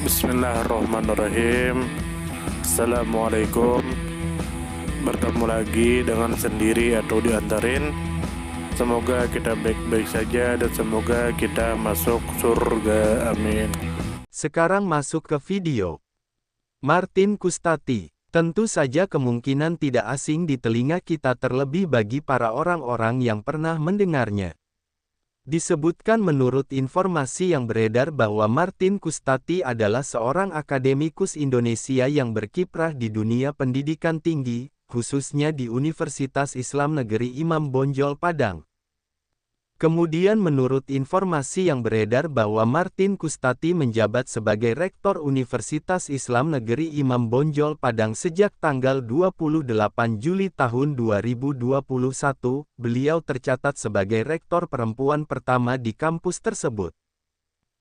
Bismillahirrahmanirrahim. Assalamualaikum. Bertemu lagi dengan sendiri atau diantarin. Semoga kita baik-baik saja dan semoga kita masuk surga. Amin. Sekarang masuk ke video. Martin Kustati. Tentu saja kemungkinan tidak asing di telinga kita, terlebih bagi para orang-orang yang pernah mendengarnya. Disebutkan menurut informasi yang beredar bahwa Martin Kustati adalah seorang akademikus Indonesia yang berkiprah di dunia pendidikan tinggi, khususnya di Universitas Islam Negeri Imam Bonjol Padang. Kemudian menurut informasi yang beredar bahwa Martin Kustati menjabat sebagai Rektor Universitas Islam Negeri Imam Bonjol Padang sejak tanggal 28 Juli tahun 2021, beliau tercatat sebagai rektor perempuan pertama di kampus tersebut.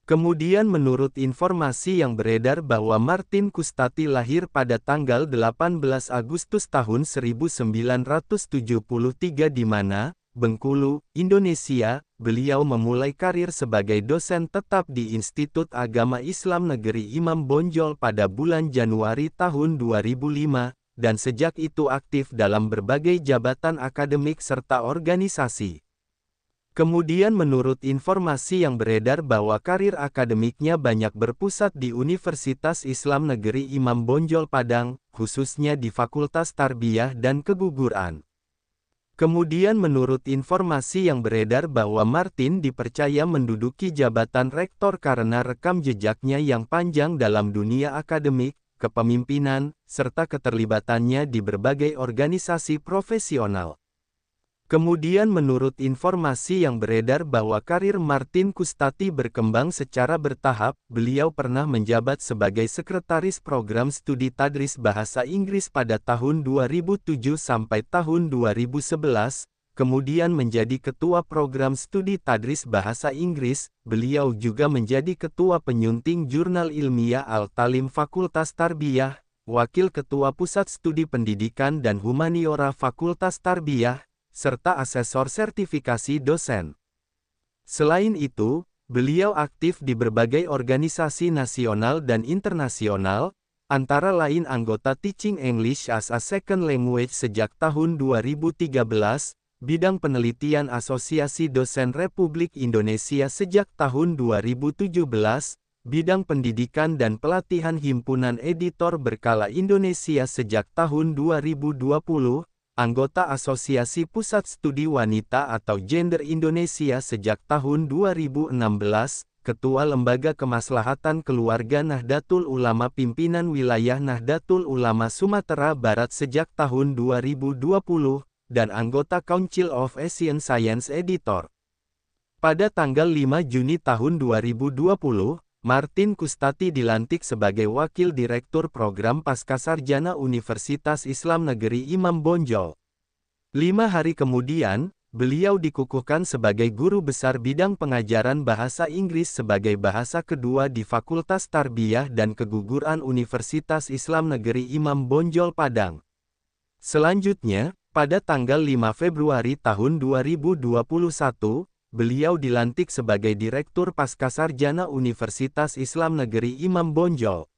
Kemudian menurut informasi yang beredar bahwa Martin Kustati lahir pada tanggal 18 Agustus tahun 1973 di mana, Bengkulu, Indonesia, beliau memulai karir sebagai dosen tetap di Institut Agama Islam Negeri Imam Bonjol pada bulan Januari tahun 2005, dan sejak itu aktif dalam berbagai jabatan akademik serta organisasi. Kemudian menurut informasi yang beredar bahwa karir akademiknya banyak berpusat di Universitas Islam Negeri Imam Bonjol Padang, khususnya di Fakultas Tarbiyah dan Keguguran. Kemudian menurut informasi yang beredar bahwa Martin dipercaya menduduki jabatan rektor karena rekam jejaknya yang panjang dalam dunia akademik, kepemimpinan, serta keterlibatannya di berbagai organisasi profesional. Kemudian menurut informasi yang beredar bahwa karir Martin Kustati berkembang secara bertahap, beliau pernah menjabat sebagai Sekretaris Program Studi Tadris Bahasa Inggris pada tahun 2007 sampai tahun 2011, kemudian menjadi Ketua Program Studi Tadris Bahasa Inggris, beliau juga menjadi Ketua Penyunting Jurnal Ilmiah Al-Talim Fakultas Tarbiyah, Wakil Ketua Pusat Studi Pendidikan dan Humaniora Fakultas Tarbiyah, serta asesor sertifikasi dosen. Selain itu, beliau aktif di berbagai organisasi nasional dan internasional, antara lain anggota Teaching English as a Second Language sejak tahun 2013, bidang penelitian Asosiasi Dosen Republik Indonesia sejak tahun 2017, bidang pendidikan dan pelatihan Himpunan Editor Berkala Indonesia sejak tahun 2020, anggota Asosiasi Pusat Studi Wanita atau Gender Indonesia sejak tahun 2016, Ketua Lembaga Kemaslahatan Keluarga Nahdlatul Ulama Pimpinan Wilayah Nahdlatul Ulama Sumatera Barat sejak tahun 2020, dan anggota Council of Asian Science Editor. Pada tanggal 5 Juni tahun 2020, Martin Kustati dilantik sebagai Wakil Direktur Program Pascasarjana Universitas Islam Negeri Imam Bonjol. 5 hari kemudian, beliau dikukuhkan sebagai Guru Besar Bidang Pengajaran Bahasa Inggris sebagai bahasa kedua di Fakultas Tarbiyah dan Keguguran Universitas Islam Negeri Imam Bonjol Padang. Selanjutnya, pada tanggal 5 Februari tahun 2021, beliau dilantik sebagai Direktur Pascasarjana Universitas Islam Negeri Imam Bonjol.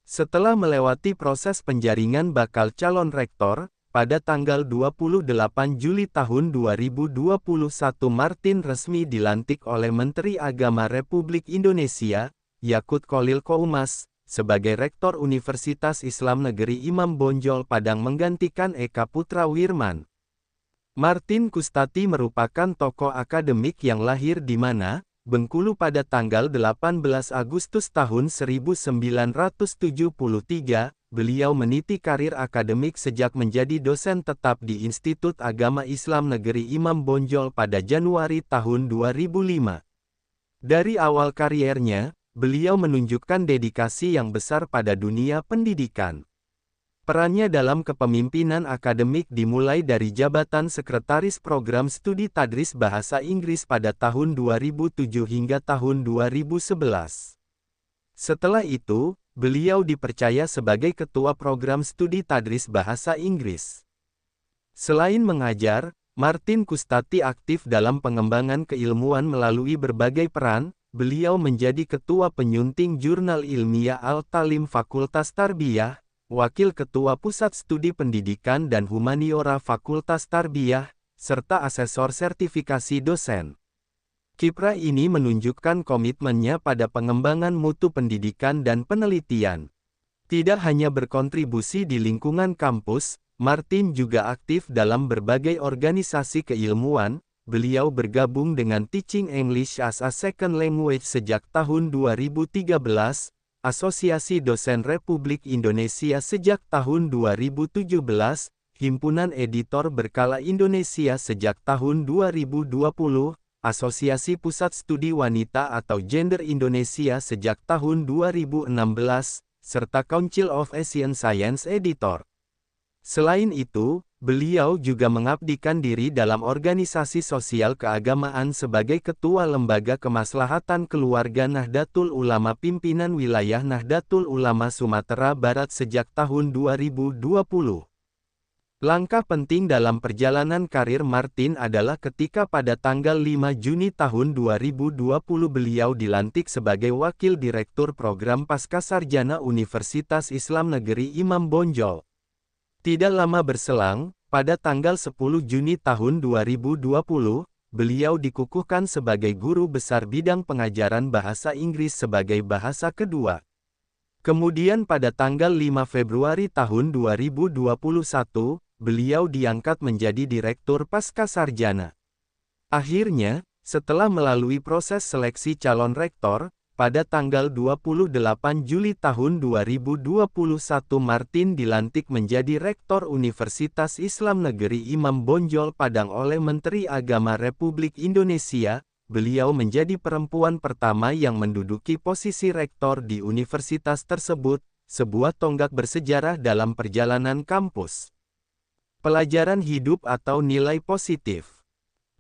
Setelah melewati proses penjaringan bakal calon rektor, pada tanggal 28 Juli tahun 2021 Martin resmi dilantik oleh Menteri Agama Republik Indonesia, Yakut Kholil Qoumas, sebagai Rektor Universitas Islam Negeri Imam Bonjol Padang menggantikan Eka Putra Wirman. Martin Kustati merupakan tokoh akademik yang lahir di mana, Bengkulu pada tanggal 18 Agustus tahun 1973, beliau meniti karir akademik sejak menjadi dosen tetap di Institut Agama Islam Negeri Imam Bonjol pada Januari tahun 2005. Dari awal kariernya, beliau menunjukkan dedikasi yang besar pada dunia pendidikan. Perannya dalam kepemimpinan akademik dimulai dari jabatan Sekretaris Program Studi Tadris Bahasa Inggris pada tahun 2007 hingga tahun 2011. Setelah itu, beliau dipercaya sebagai Ketua Program Studi Tadris Bahasa Inggris. Selain mengajar, Martin Kustati aktif dalam pengembangan keilmuan melalui berbagai peran, beliau menjadi Ketua Penyunting Jurnal Ilmiah Al-Talim Fakultas Tarbiyah, Wakil Ketua Pusat Studi Pendidikan dan Humaniora Fakultas Tarbiyah, serta Asesor Sertifikasi Dosen. Kiprah ini menunjukkan komitmennya pada pengembangan mutu pendidikan dan penelitian. Tidak hanya berkontribusi di lingkungan kampus, Martin juga aktif dalam berbagai organisasi keilmuan. Beliau bergabung dengan Teaching English as a Second Language sejak tahun 2013, Asosiasi Dosen Republik Indonesia sejak tahun 2017, Himpunan Editor Berkala Indonesia sejak tahun 2020, Asosiasi Pusat Studi Wanita atau Gender Indonesia sejak tahun 2016, serta Council of Asian Science Editor. Selain itu, beliau juga mengabdikan diri dalam organisasi sosial keagamaan sebagai Ketua Lembaga Kemaslahatan Keluarga Nahdlatul Ulama Pimpinan Wilayah Nahdlatul Ulama Sumatera Barat sejak tahun 2020. Langkah penting dalam perjalanan karir Martin adalah ketika pada tanggal 5 Juni tahun 2020 beliau dilantik sebagai Wakil Direktur Program Pascasarjana Universitas Islam Negeri Imam Bonjol. Tidak lama berselang, pada tanggal 10 Juni tahun 2020, beliau dikukuhkan sebagai Guru Besar Bidang Pengajaran Bahasa Inggris sebagai bahasa kedua. Kemudian pada tanggal 5 Februari tahun 2021, beliau diangkat menjadi Direktur Pascasarjana. Akhirnya, setelah melalui proses seleksi calon rektor, pada tanggal 28 Juli tahun 2021 Martin dilantik menjadi Rektor Universitas Islam Negeri Imam Bonjol Padang oleh Menteri Agama Republik Indonesia. Beliau menjadi perempuan pertama yang menduduki posisi rektor di universitas tersebut, sebuah tonggak bersejarah dalam perjalanan kampus. Pelajaran hidup atau nilai positif.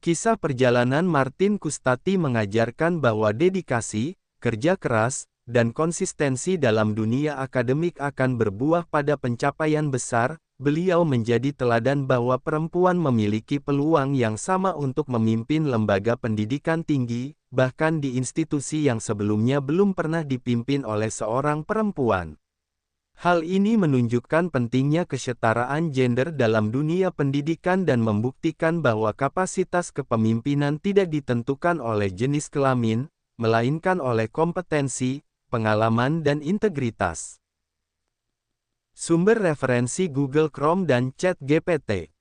Kisah perjalanan Martin Kustati mengajarkan bahwa dedikasi, kerja keras, dan konsistensi dalam dunia akademik akan berbuah pada pencapaian besar. Beliau menjadi teladan bahwa perempuan memiliki peluang yang sama untuk memimpin lembaga pendidikan tinggi, bahkan di institusi yang sebelumnya belum pernah dipimpin oleh seorang perempuan. Hal ini menunjukkan pentingnya kesetaraan gender dalam dunia pendidikan dan membuktikan bahwa kapasitas kepemimpinan tidak ditentukan oleh jenis kelamin, melainkan oleh kompetensi, pengalaman dan integritas. Sumber referensi Google Chrome dan ChatGPT.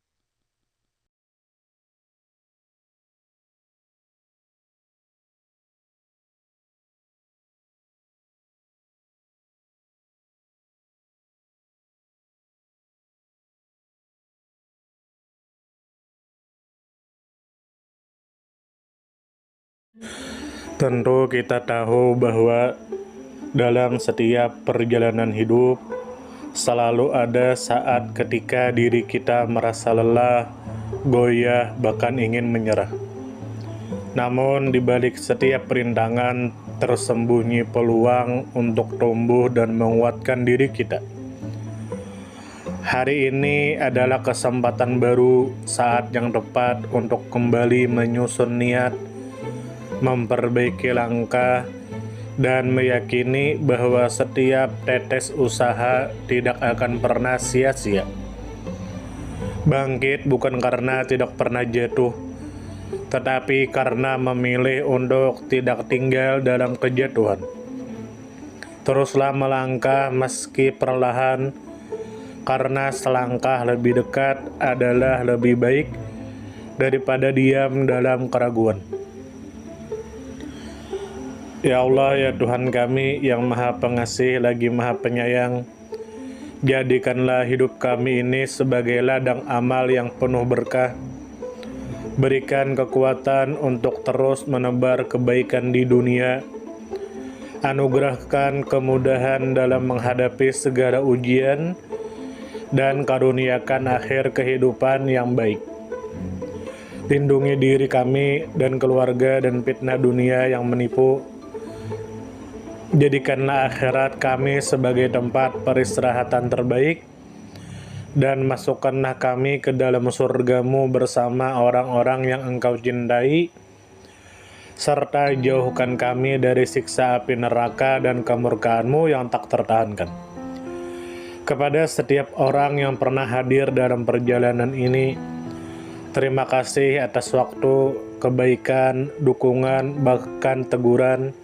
Tentu kita tahu bahwa dalam setiap perjalanan hidup selalu ada saat ketika diri kita merasa lelah, goyah, bahkan ingin menyerah. Namun di balik setiap perintangan tersembunyi peluang untuk tumbuh dan menguatkan diri kita. Hari ini adalah kesempatan baru, saat yang tepat untuk kembali menyusun niat, memperbaiki langkah, dan meyakini bahwa setiap tetes usaha tidak akan pernah sia-sia. Bangkit bukan karena tidak pernah jatuh, tetapi karena memilih untuk tidak tinggal dalam kejatuhan. Teruslah melangkah meski perlahan, karena selangkah lebih dekat adalah lebih baik daripada diam dalam keraguan. Ya Allah, ya Tuhan kami yang Maha Pengasih lagi Maha Penyayang, jadikanlah hidup kami ini sebagai ladang amal yang penuh berkah. Berikan kekuatan untuk terus menebar kebaikan di dunia. Anugerahkan kemudahan dalam menghadapi segala ujian, dan karuniakan akhir kehidupan yang baik. Lindungi diri kami dan keluarga dan fitnah dunia yang menipu. Jadikanlah akhirat kami sebagai tempat peristirahatan terbaik, dan masukkanlah kami ke dalam surga-Mu bersama orang-orang yang Engkau cintai, serta jauhkan kami dari siksa api neraka dan kemurkaan-Mu yang tak tertahankan. Kepada setiap orang yang pernah hadir dalam perjalanan ini, terima kasih atas waktu, kebaikan, dukungan, bahkan teguran.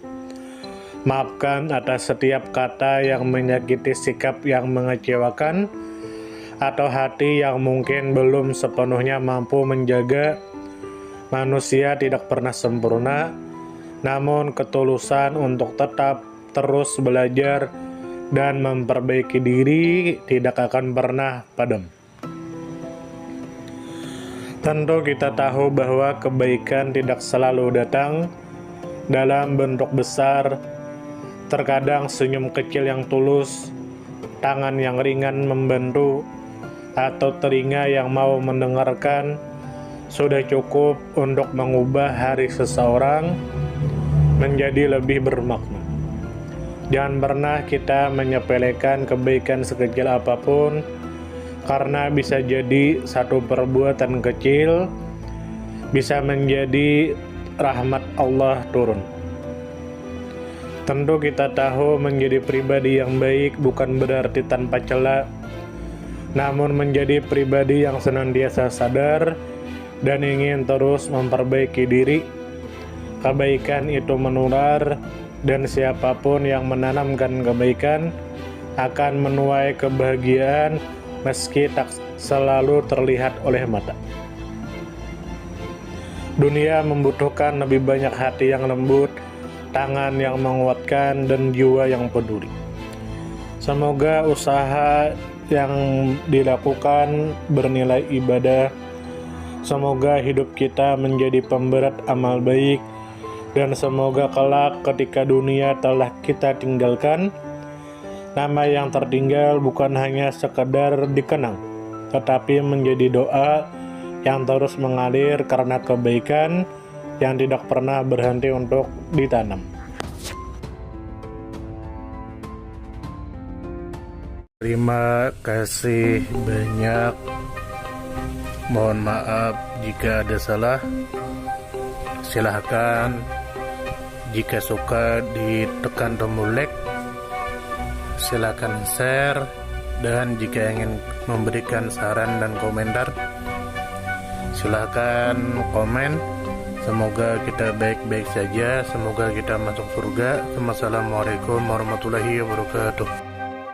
Maafkan atas setiap kata yang menyakiti, sikap yang mengecewakan, atau hati yang mungkin belum sepenuhnya mampu menjaga. Manusia tidak pernah sempurna, namun ketulusan untuk tetap terus belajar dan memperbaiki diri tidak akan pernah padam. Tentu kita tahu bahwa kebaikan tidak selalu datang dalam bentuk besar. Terkadang senyum kecil yang tulus, tangan yang ringan membantu, atau telinga yang mau mendengarkan sudah cukup untuk mengubah hari seseorang menjadi lebih bermakna. Jangan pernah kita menyepelekan kebaikan sekecil apapun, karena bisa jadi satu perbuatan kecil bisa menjadi rahmat Allah turun. Tentu kita tahu menjadi pribadi yang baik bukan berarti tanpa celah, namun menjadi pribadi yang senantiasa sadar dan ingin terus memperbaiki diri. Kebaikan itu menular, dan siapapun yang menanamkan kebaikan akan menuai kebahagiaan meski tak selalu terlihat oleh mata. Dunia membutuhkan lebih banyak hati yang lembut, tangan yang menguatkan, dan jiwa yang peduli. Semoga usaha yang dilakukan bernilai ibadah. Semoga hidup kita menjadi pemberat amal baik, dan semoga kelak ketika dunia telah kita tinggalkan, nama yang tertinggal bukan hanya sekedar dikenang, tetapi menjadi doa yang terus mengalir karena kebaikan yang tidak pernah berhenti untuk ditanam. Terima kasih banyak. Mohon maaf jika ada salah. Silahkan jika suka ditekan tombol like, silahkan share, dan jika ingin memberikan saran dan komentar, silahkan komen. Semoga kita baik-baik saja, semoga kita masuk surga. Wassalamualaikum warahmatullahi wabarakatuh.